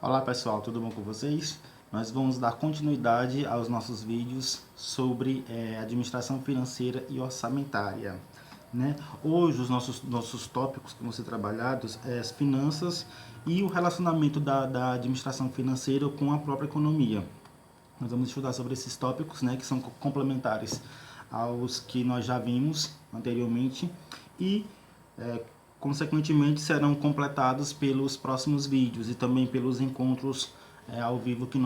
Olá pessoal, tudo bom com vocês? Nós vamos dar continuidade aos nossos vídeos sobre administração financeira e orçamentária, né? Hoje os nossos tópicos que vão ser trabalhados é as finanças e o relacionamento da administração financeira com a própria economia. Nós vamos estudar sobre esses tópicos, né, que são complementares aos que nós já vimos anteriormente e consequentemente serão completados pelos próximos vídeos e também pelos encontros ao vivo que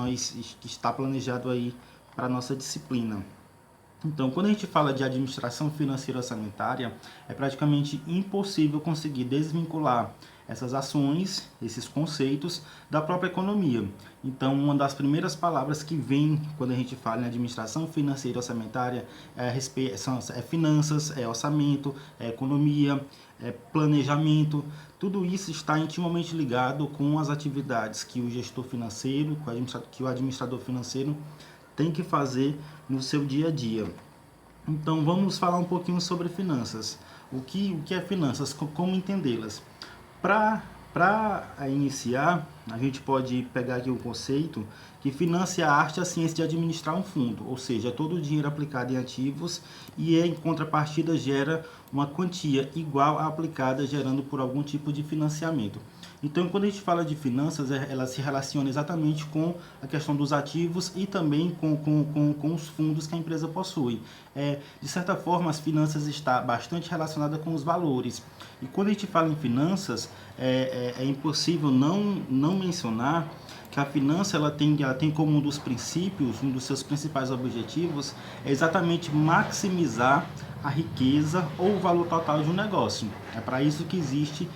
está planejado aí para a nossa disciplina. Então, quando a gente fala de administração financeira orçamentária, é praticamente impossível conseguir desvincular essas ações, esses conceitos, da própria economia. Então, uma das primeiras palavras que vem quando a gente fala em administração financeira orçamentária é finanças, é orçamento, é economia, é planejamento. Tudo isso está intimamente ligado com as atividades que o gestor financeiro, que o administrador financeiro tem que fazer no seu dia a dia. Então vamos falar um pouquinho sobre finanças. O que é finanças? Como entendê-las? Para iniciar, a gente pode pegar aqui o conceito que finança é a arte e a ciência de administrar um fundo, ou seja, todo o dinheiro aplicado em ativos e em contrapartida gera uma quantia igual à aplicada gerando por algum tipo de financiamento. Então, quando a gente fala de finanças, ela se relaciona exatamente com a questão dos ativos e também com os fundos que a empresa possui. De certa forma, as finanças estão bastante relacionadas com os valores. E quando a gente fala em finanças, é impossível não mencionar que a finança ela tem como um dos princípios, um dos seus principais objetivos, é exatamente maximizar a riqueza ou o valor total de um negócio. É para isso que existe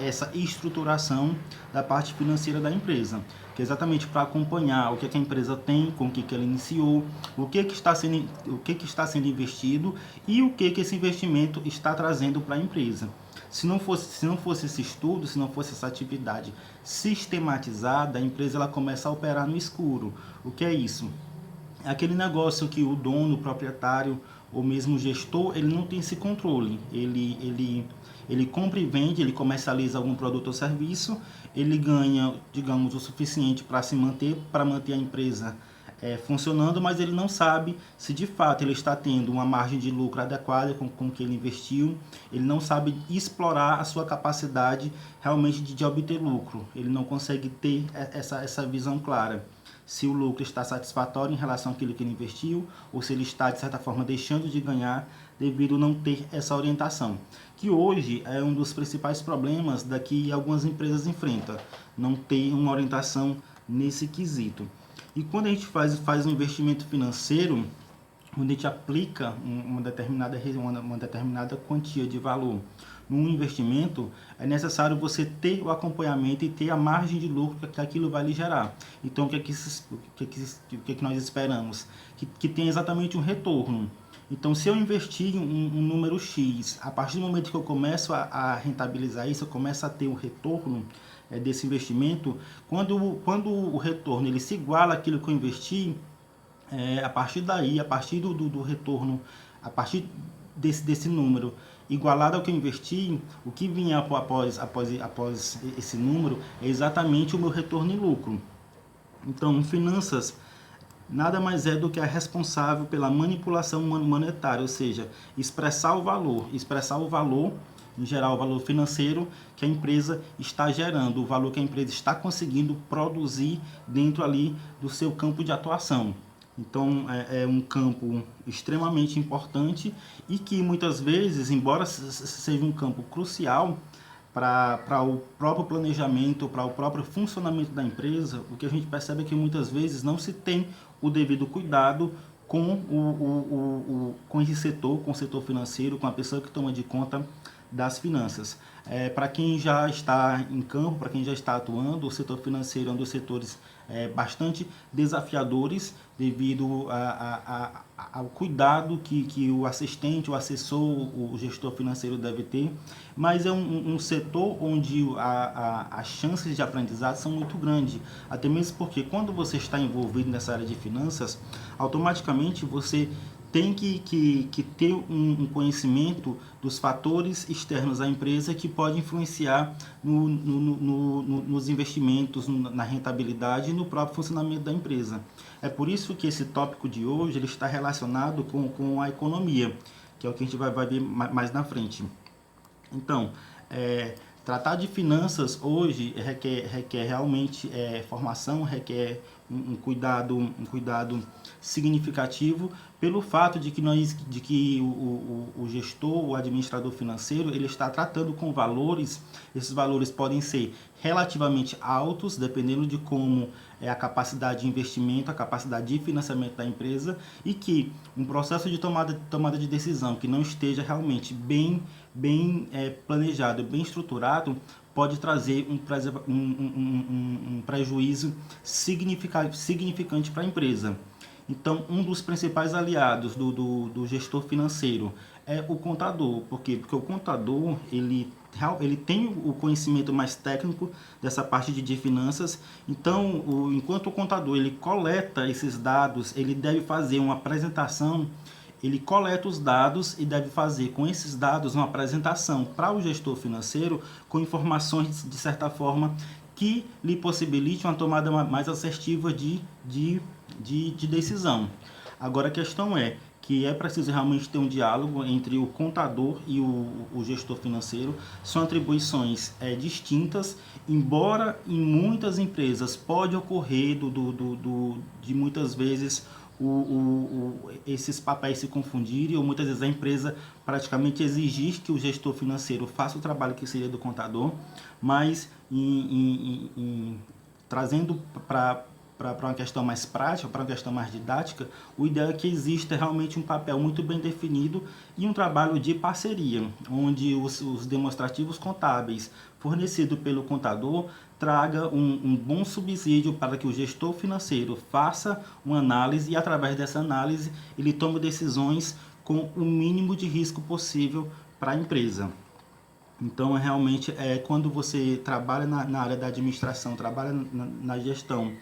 essa estruturação da parte financeira da empresa, que é exatamente para acompanhar o que a empresa tem, com o que ela iniciou, o que está sendo investido e o que esse investimento está trazendo para a empresa. Se não fosse esse estudo, se não fosse essa atividade sistematizada, a empresa ela começa a operar no escuro. O que é isso? É aquele negócio que o dono, o proprietário ou mesmo o gestor, ele não tem esse controle. Ele compra e vende, ele comercializa algum produto ou serviço, ele ganha, digamos, o suficiente para manter a empresa funcionando, mas ele não sabe se de fato ele está tendo uma margem de lucro adequada com que ele investiu, ele não sabe explorar a sua capacidade realmente de obter lucro, ele não consegue ter essa visão clara. Se o lucro está satisfatório em relação àquilo que ele investiu, ou se ele está, de certa forma, deixando de ganhar devido a não ter essa orientação. Que hoje é um dos principais problemas que algumas empresas enfrentam, não ter uma orientação nesse quesito. E quando a gente faz um investimento financeiro, onde a gente aplica uma determinada quantia de valor num investimento, é necessário você ter o acompanhamento e ter a margem de lucro que aquilo vai lhe gerar. Então, o que é que nós esperamos? Que tenha exatamente um retorno. Então, se eu investir um número X, a partir do momento que eu começo a rentabilizar isso, eu começo a ter o retorno desse investimento, quando o retorno ele se iguala àquilo que eu investi, a partir daí, a partir do retorno, a partir desse número igualado ao que eu investi, o que vinha após esse número é exatamente o meu retorno em lucro. Então, finanças nada mais é do que a responsável pela manipulação monetária, ou seja, expressar o valor, em geral o valor financeiro que a empresa está gerando, o valor que a empresa está conseguindo produzir dentro ali do seu campo de atuação. Então é um campo extremamente importante e que muitas vezes, embora seja um campo crucial para o próprio planejamento, para o próprio funcionamento da empresa, o que a gente percebe é que muitas vezes não se tem o devido cuidado com esse setor, com o setor financeiro, com a pessoa que toma de conta das finanças. Para quem já está em campo, para quem já está atuando, o setor financeiro é um dos setores bastante desafiadores devido ao cuidado que o assistente, o assessor, o gestor financeiro deve ter, mas é um setor onde as chances de aprendizado são muito grandes, até mesmo porque quando você está envolvido nessa área de finanças, automaticamente você tem que ter um conhecimento dos fatores externos à empresa que pode influenciar nos investimentos, na rentabilidade e no próprio funcionamento da empresa. É por isso que esse tópico de hoje ele está relacionado com a economia, que é o que a gente vai ver mais na frente. Então, tratar de finanças hoje requer realmente formação, requer um cuidado significativo, pelo fato de que o gestor, o administrador financeiro, ele está tratando com valores. Esses valores podem ser relativamente altos, dependendo de como é a capacidade de investimento, a capacidade de financiamento da empresa, e que um processo de tomada de decisão que não esteja realmente bem planejado, bem estruturado, pode trazer um prejuízo significante para a empresa. Então, um dos principais aliados do gestor financeiro é o contador. Por quê? Porque o contador, ele tem o conhecimento mais técnico dessa parte de finanças. Então, enquanto o contador ele coleta esses dados, ele deve fazer uma apresentação. Ele coleta os dados e deve fazer com esses dados uma apresentação para o gestor financeiro com informações, de certa forma, que lhe possibilite uma tomada mais assertiva de decisão. Agora, a questão é que é preciso realmente ter um diálogo entre o contador e o gestor financeiro. São atribuições distintas, embora em muitas empresas pode ocorrer de muitas vezes esses papéis se confundirem, ou muitas vezes a empresa praticamente exigir que o gestor financeiro faça o trabalho que seria do contador, mas trazendo para uma questão mais prática, para uma questão mais didática, o ideal é que exista realmente um papel muito bem definido e um trabalho de parceria, onde os demonstrativos contábeis fornecidos pelo contador traga um bom subsídio para que o gestor financeiro faça uma análise e, através dessa análise, ele tome decisões com o mínimo de risco possível para a empresa. Então, realmente, quando você trabalha na área da administração, trabalha na gestão,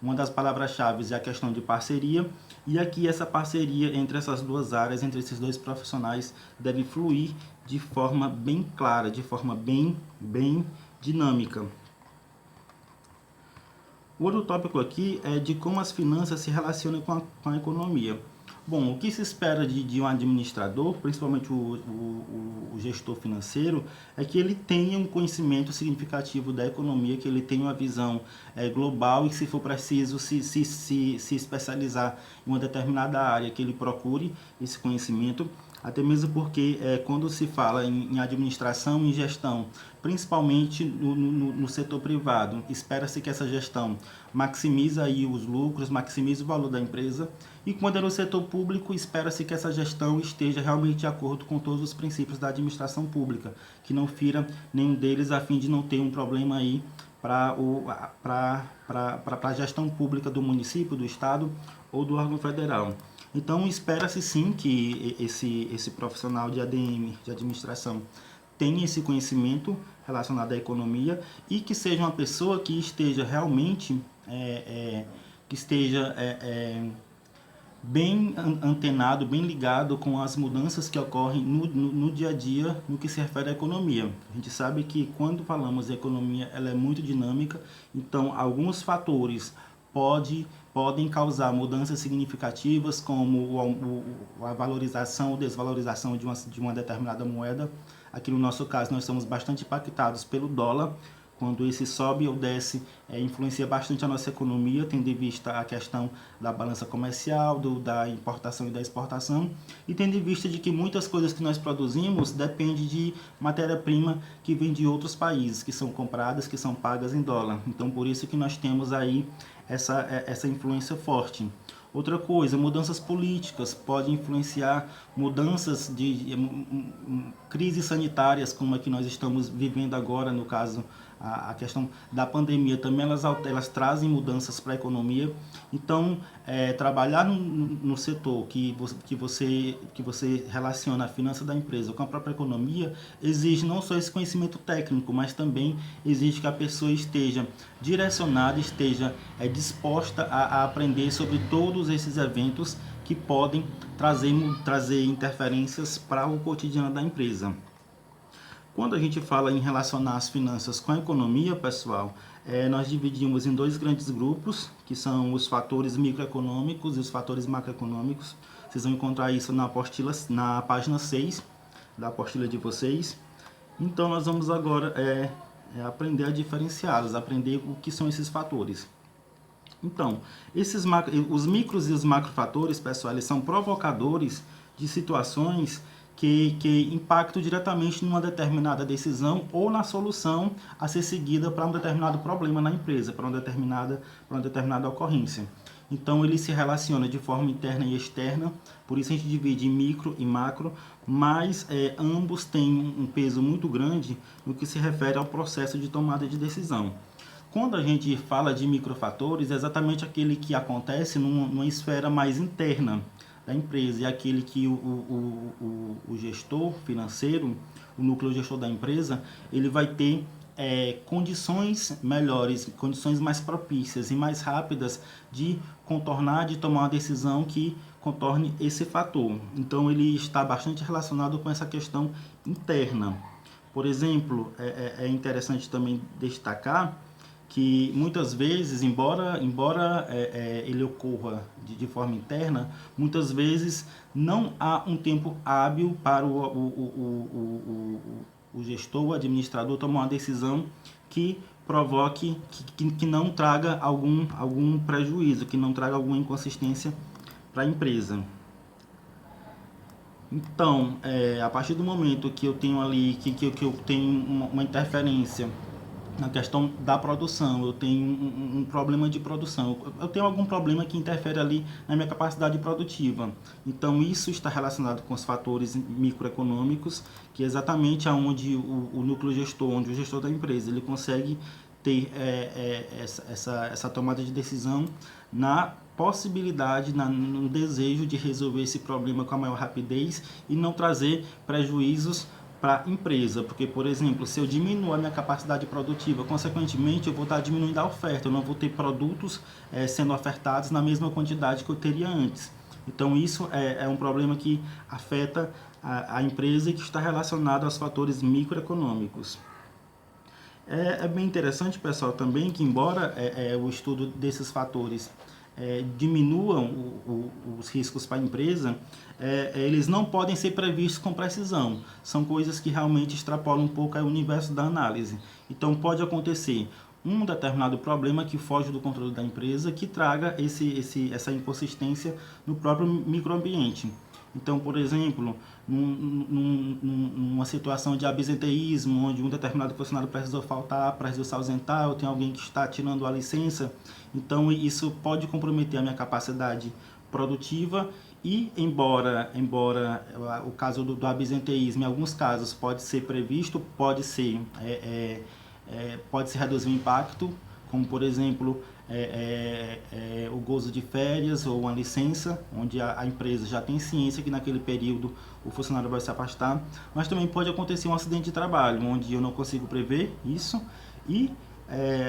uma das palavras-chave é a questão de parceria, e aqui essa parceria entre essas duas áreas, entre esses dois profissionais, deve fluir de forma bem clara, de forma bem dinâmica. O outro tópico aqui é de como as finanças se relacionam com a economia. Bom, o que se espera de um administrador, principalmente o gestor financeiro, é que ele tenha um conhecimento significativo da economia, que ele tenha uma visão global, e, se for preciso se especializar em uma determinada área, que ele procure esse conhecimento. Até mesmo porque quando se fala em administração e gestão, principalmente no setor privado, espera-se que essa gestão maximize aí os lucros, maximize o valor da empresa, e quando é no setor público, espera-se que essa gestão esteja realmente de acordo com todos os princípios da administração pública, que não fira nenhum deles, a fim de não ter um problema aí para a gestão pública do município, do estado ou do órgão federal. Então, espera-se sim que esse profissional de ADM, de administração, tenha esse conhecimento relacionado à economia, e que seja uma pessoa que esteja realmente bem antenado, bem ligado com as mudanças que ocorrem no dia a dia no que se refere à economia. A gente sabe que quando falamos de economia, ela é muito dinâmica, então alguns fatores podem causar mudanças significativas, como a valorização ou desvalorização de uma determinada moeda. Aqui no nosso caso, nós somos bastante impactados pelo dólar. Quando esse sobe ou desce, influencia bastante a nossa economia, tendo em vista a questão da balança comercial, da importação e da exportação, e tendo em vista de que muitas coisas que nós produzimos dependem de matéria-prima que vem de outros países, que são compradas, que são pagas em dólar. Então, por isso que nós temos aí essa influência forte. Outra coisa, mudanças políticas podem influenciar, mudanças de crises sanitárias, como a que nós estamos vivendo agora, no caso, a questão da pandemia, também elas trazem mudanças para a economia. Então, trabalhar no setor que você relaciona a finança da empresa com a própria economia, exige não só esse conhecimento técnico, mas também exige que a pessoa esteja direcionada, esteja disposta a aprender sobre todos esses eventos que podem trazer interferências para o cotidiano da empresa. Quando a gente fala em relacionar as finanças com a economia, pessoal, nós dividimos em dois grandes grupos, que são os fatores microeconômicos e os fatores macroeconômicos. Vocês vão encontrar isso na página 6 da apostila de vocês. Então, nós vamos agora aprender a diferenciá-los, aprender o que são esses fatores. Então, os micros e os macrofatores, pessoal, eles são provocadores de situações que impactam diretamente numa determinada decisão ou na solução a ser seguida para um determinado problema na empresa, para uma determinada ocorrência. Então, ele se relaciona de forma interna e externa, por isso a gente divide em micro e macro, mas ambos têm um peso muito grande no que se refere ao processo de tomada de decisão. Quando a gente fala de microfatores, é exatamente aquele que acontece numa esfera mais interna da empresa, e aquele que o gestor financeiro, o núcleo gestor da empresa, ele vai ter condições melhores, condições mais propícias e mais rápidas de contornar, de tomar uma decisão que contorne esse fator. Então, ele está bastante relacionado com essa questão interna. Por exemplo, é interessante também destacar que muitas vezes, embora ele ocorra de forma interna, muitas vezes não há um tempo hábil para o gestor, o administrador, tomar uma decisão que provoque, que não traga algum prejuízo, que não traga alguma inconsistência para a empresa. Então, a partir do momento que eu tenho ali, que eu tenho uma interferência na questão da produção, eu tenho um problema de produção, eu tenho algum problema que interfere ali na minha capacidade produtiva. Então, isso está relacionado com os fatores microeconômicos, que é exatamente onde o núcleo gestor, onde o gestor da empresa, ele consegue ter essa tomada de decisão na possibilidade, no desejo de resolver esse problema com a maior rapidez e não trazer prejuízos para a empresa, porque, por exemplo, se eu diminuo a minha capacidade produtiva, consequentemente eu vou estar diminuindo a oferta, eu não vou ter produtos sendo ofertados na mesma quantidade que eu teria antes. Então, isso é um problema que afeta a empresa e que está relacionado aos fatores microeconômicos. É bem interessante, pessoal, também que, embora o estudo desses fatores diminuam os riscos para a empresa, eles não podem ser previstos com precisão. São coisas que realmente extrapolam um pouco o universo da análise. Então, pode acontecer um determinado problema que foge do controle da empresa, que traga essa inconsistência no próprio microambiente. Então, por exemplo, numa situação de absenteísmo, onde um determinado funcionário precisou faltar, precisou se ausentar, ou tem alguém que está tirando a licença, então isso pode comprometer a minha capacidade produtiva e, embora o caso do absenteísmo, em alguns casos, pode ser previsto, pode se reduzir o impacto, como, por exemplo, o gozo de férias ou uma licença, onde a empresa já tem ciência que naquele período o funcionário vai se afastar, mas também pode acontecer um acidente de trabalho, onde eu não consigo prever isso e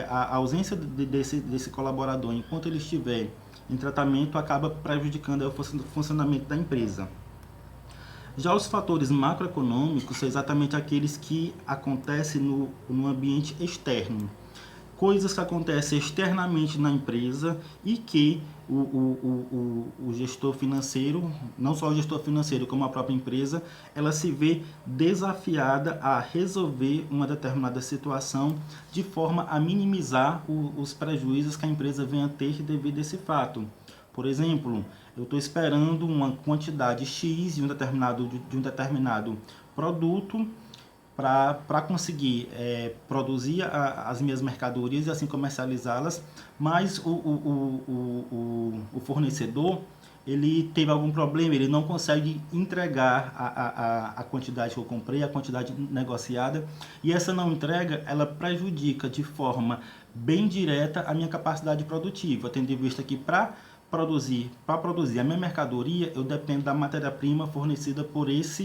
a ausência desse colaborador, enquanto ele estiver em tratamento, acaba prejudicando o funcionamento da empresa. Já os fatores macroeconômicos são exatamente aqueles que acontecem no ambiente externo. Coisas que acontecem externamente na empresa e que o gestor financeiro, não só o gestor financeiro, como a própria empresa, ela se vê desafiada a resolver uma determinada situação de forma a minimizar os prejuízos que a empresa venha a ter devido a esse fato. Por exemplo, eu estou esperando uma quantidade X de um determinado produto para conseguir produzir as minhas mercadorias e assim comercializá-las, mas o fornecedor ele teve algum problema, ele não consegue entregar a quantidade que eu comprei, a quantidade negociada, e essa não entrega, ela prejudica de forma bem direta a minha capacidade produtiva, tendo em vista que para produzir a minha mercadoria, eu dependo da matéria-prima fornecida por essa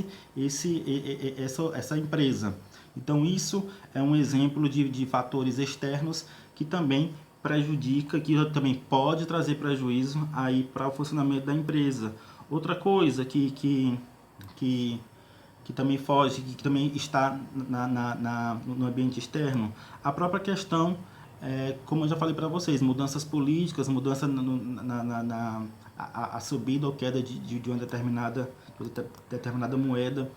empresa. Então, isso é um exemplo de fatores externos que também prejudica, que também pode trazer prejuízo aí para o funcionamento da empresa. Outra coisa que também foge, que também está no ambiente externo, a própria questão, como eu já falei para vocês, mudanças políticas, mudança a subida ou queda de uma determinada moeda,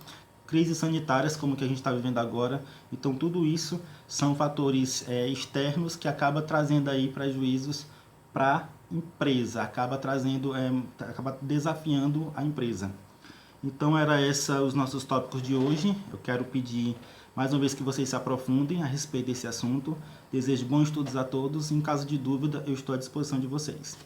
crises sanitárias como que a gente está vivendo agora. Então tudo isso são fatores externos que acaba trazendo aí prejuízos para a empresa, acaba desafiando a empresa. Então era essa os nossos tópicos de hoje. Eu quero pedir mais uma vez que vocês se aprofundem a respeito desse assunto. Desejo bons estudos a todos. Em caso de dúvida, eu estou à disposição de vocês.